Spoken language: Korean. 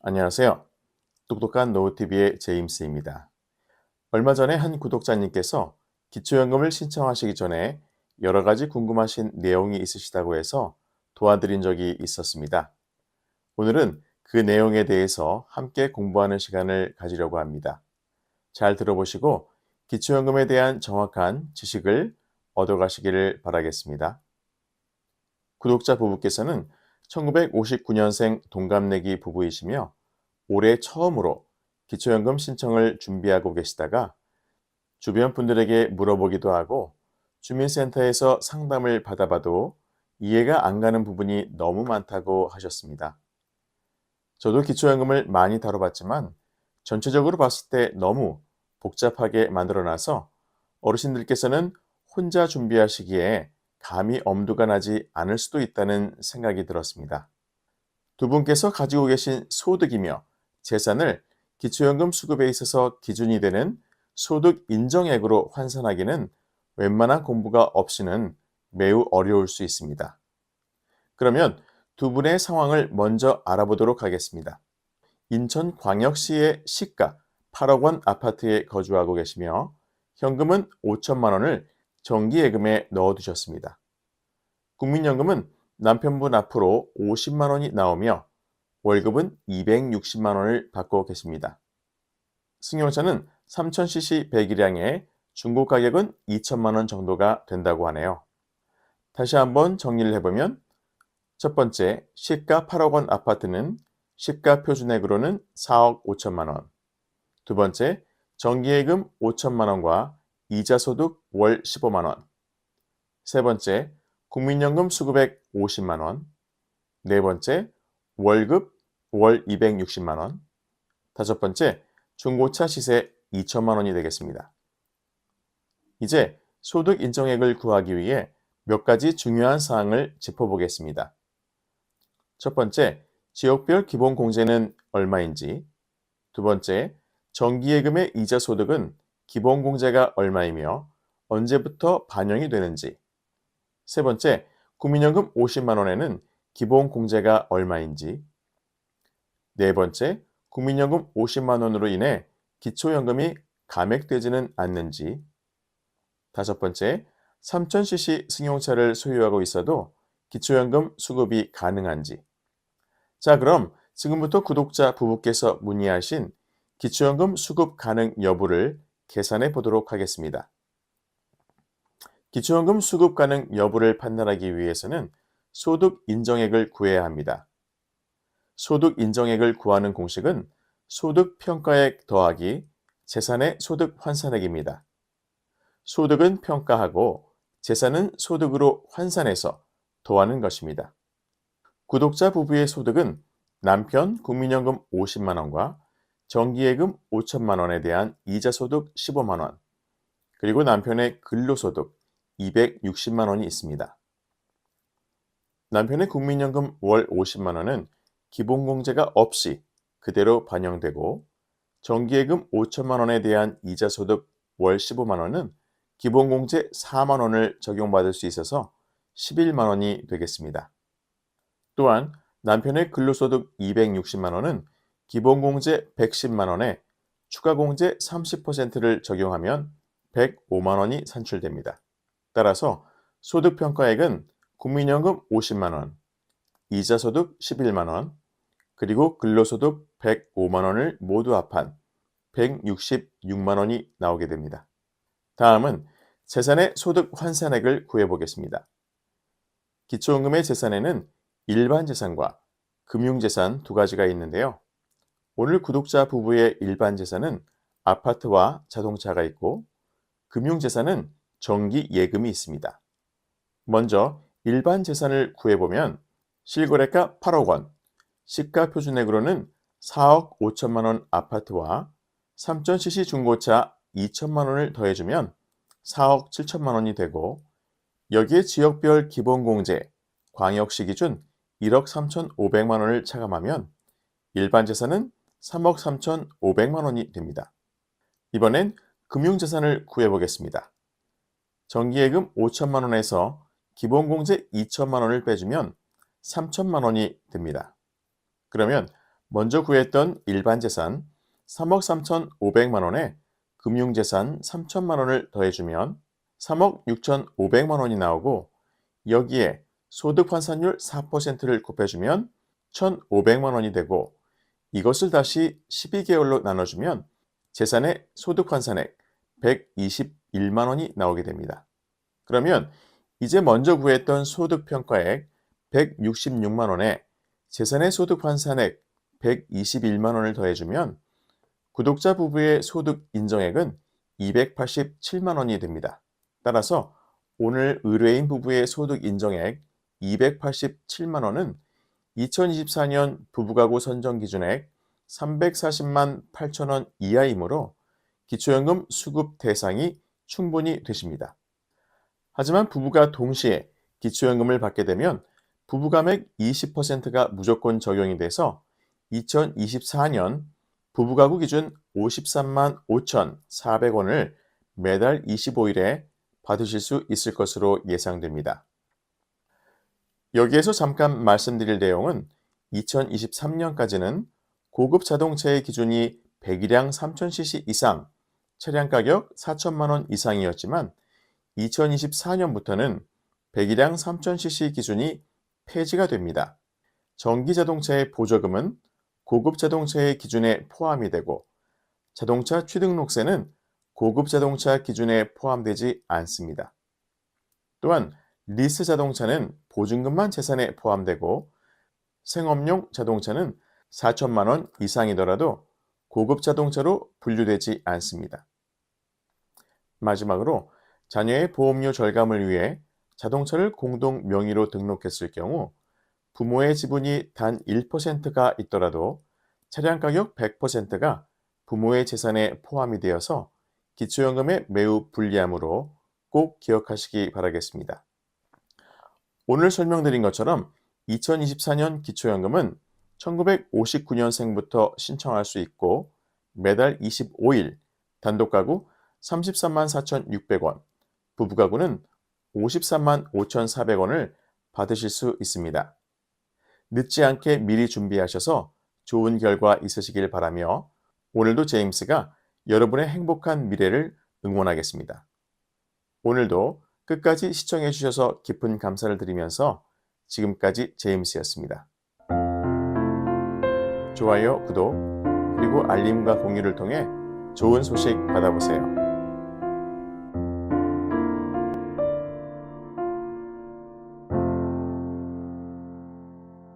안녕하세요. 똑똑한 노후TV의 제임스입니다. 얼마 전에 한 구독자님께서 기초연금을 신청하시기 전에 여러 가지 궁금하신 내용이 있으시다고 해서 도와드린 적이 있었습니다. 오늘은 그 내용에 대해서 함께 공부하는 시간을 가지려고 합니다. 잘 들어보시고 기초연금에 대한 정확한 지식을 얻어가시기를 바라겠습니다. 구독자 부부께서는 1959년생 동갑내기 부부이시며 올해 처음으로 기초연금 신청을 준비하고 계시다가 주변 분들에게 물어보기도 하고 주민센터에서 상담을 받아봐도 이해가 안 가는 부분이 너무 많다고 하셨습니다. 저도 기초연금을 많이 다뤄봤지만 전체적으로 봤을 때 너무 복잡하게 만들어놔서 어르신들께서는 혼자 준비하시기에 감이 엄두가 나지 않을 수도 있다는 생각이 들었습니다. 두 분께서 가지고 계신 소득이며 재산을 기초연금 수급에 있어서 기준이 되는 소득 인정액으로 환산하기는 웬만한 공부가 없이는 매우 어려울 수 있습니다. 그러면 두 분의 상황을 먼저 알아보도록 하겠습니다. 인천광역시의 시가 8억 원 아파트에 거주하고 계시며 현금은 5천만 원을 정기예금에 넣어두셨습니다. 국민연금은 남편분 앞으로 50만 원이 나오며 월급은 260만 원을 받고 계십니다. 승용차는 3000cc 배기량에 중고 가격은 2천만 원 정도가 된다고 하네요. 다시 한번 정리를 해보면 첫 번째 시가 8억 원 아파트는 시가 표준액으로는 4억 5천만 원. 두 번째 정기예금 5천만 원과 이자소득 월 15만 원. 세 번째 국민연금 수급액 50만 원. 네 번째 월급 월 260만 원. 다섯 번째 중고차 시세 2천만 원이 되겠습니다. 이제 소득 인정액을 구하기 위해 몇 가지 중요한 사항을 짚어보겠습니다. 첫 번째, 지역별 기본 공제는 얼마인지. 두 번째, 정기예금의 이자 소득은 기본 공제가 얼마이며 언제부터 반영이 되는지. 세 번째, 국민연금 50만 원에는 기본 공제가 얼마인지. 네 번째, 국민연금 50만 원으로 인해 기초연금이 감액되지는 않는지. 다섯 번째, 3000cc 승용차를 소유하고 있어도 기초연금 수급이 가능한지. 자, 그럼 지금부터 구독자 부부께서 문의하신 기초연금 수급 가능 여부를 계산해 보도록 하겠습니다. 기초연금 수급 가능 여부를 판단하기 위해서는 소득 인정액을 구해야 합니다. 소득 인정액을 구하는 공식은 소득 평가액 더하기 재산의 소득 환산액입니다. 소득은 평가하고 재산은 소득으로 환산해서 더하는 것입니다. 구독자 부부의 소득은 남편 국민연금 50만 원과 정기예금 5천만 원에 대한 이자소득 15만 원, 그리고 남편의 근로소득 260만 원이 있습니다. 남편의 국민연금 월 50만 원은 기본공제가 없이 그대로 반영되고 정기예금 5천만 원에 대한 이자소득 월 15만 원은 기본공제 4만 원을 적용받을 수 있어서 11만 원이 되겠습니다. 또한 남편의 근로소득 260만 원은 기본공제 110만 원에 추가공제 30%를 적용하면 105만 원이 산출됩니다. 따라서 소득평가액은 국민연금 50만 원, 이자소득 11만 원, 그리고 근로소득 105만 원을 모두 합한 166만 원이 나오게 됩니다. 다음은 재산의 소득 환산액을 구해보겠습니다. 기초연금의 재산에는 일반 재산과 금융재산 두 가지가 있는데요. 오늘 구독자 부부의 일반 재산은 아파트와 자동차가 있고 금융재산은 정기 예금이 있습니다. 먼저 일반 재산을 구해보면 실거래가 8억 원, 시가 표준액으로는 4억 5천만 원 아파트와 3000cc 중고차 2천만 원을 더해주면 4억 7천만 원이 되고 여기에 지역별 기본공제, 광역시 기준 1억 3,500만 원을 차감하면 일반 재산은 3억 3,500만 원이 됩니다. 이번엔 금융재산을 구해보겠습니다. 정기예금 5천만 원에서 기본공제 2천만 원을 빼주면 3천만 원이 됩니다. 그러면 먼저 구했던 일반 재산 3억 3,500만 원에 금융재산 3천만 원을 더해주면 3억 6,500만 원이 나오고 여기에 소득 환산율 4%를 곱해주면 1,500만 원이 되고 이것을 다시 12개월로 나눠주면 재산의 소득 환산액 121만 원이 나오게 됩니다. 그러면 이제 먼저 구했던 소득 평가액 166만 원에 재산의 소득 환산액 121만 원을 더해주면 구독자 부부의 소득 인정액은 287만 원이 됩니다. 따라서 오늘 의뢰인 부부의 소득 인정액 287만 원은 2024년 부부가구 선정 기준액 340만 8천 원 이하이므로 기초연금 수급 대상이 충분히 되십니다. 하지만 부부가 동시에 기초연금을 받게 되면 부부감액 20%가 무조건 적용이 돼서 2024년 부부가구 기준 53만 5,400원을 매달 25일에 받으실 수 있을 것으로 예상됩니다. 여기에서 잠깐 말씀드릴 내용은 2023년까지는 고급 자동차의 기준이 배기량 3000cc 이상, 차량 가격 4천만 원 이상이었지만 2024년부터는 배기량 3000cc 기준이 폐지가 됩니다. 전기 자동차의 보조금은 고급 자동차의 기준에 포함이 되고 자동차 취등록세는 고급 자동차 기준에 포함되지 않습니다. 또한 리스 자동차는 보증금만 재산에 포함되고 생업용 자동차는 4천만 원 이상이더라도 고급 자동차로 분류되지 않습니다. 마지막으로 자녀의 보험료 절감을 위해 자동차를 공동 명의로 등록했을 경우 부모의 지분이 단 1%가 있더라도 차량 가격 100%가 부모의 재산에 포함이 되어서 기초연금에 매우 불리하므로 꼭 기억하시기 바라겠습니다. 오늘 설명드린 것처럼 2024년 기초연금은 1959년생부터 신청할 수 있고 매달 25일 단독가구 33만 4,600원, 부부가구는 53만 5,400원을 받으실 수 있습니다. 늦지 않게 미리 준비하셔서 좋은 결과 있으시길 바라며 오늘도 제임스가 여러분의 행복한 미래를 응원하겠습니다. 오늘도 끝까지 시청해 주셔서 깊은 감사를 드리면서 지금까지 제임스였습니다. 좋아요, 구독, 그리고 알림과 공유를 통해 좋은 소식 받아보세요.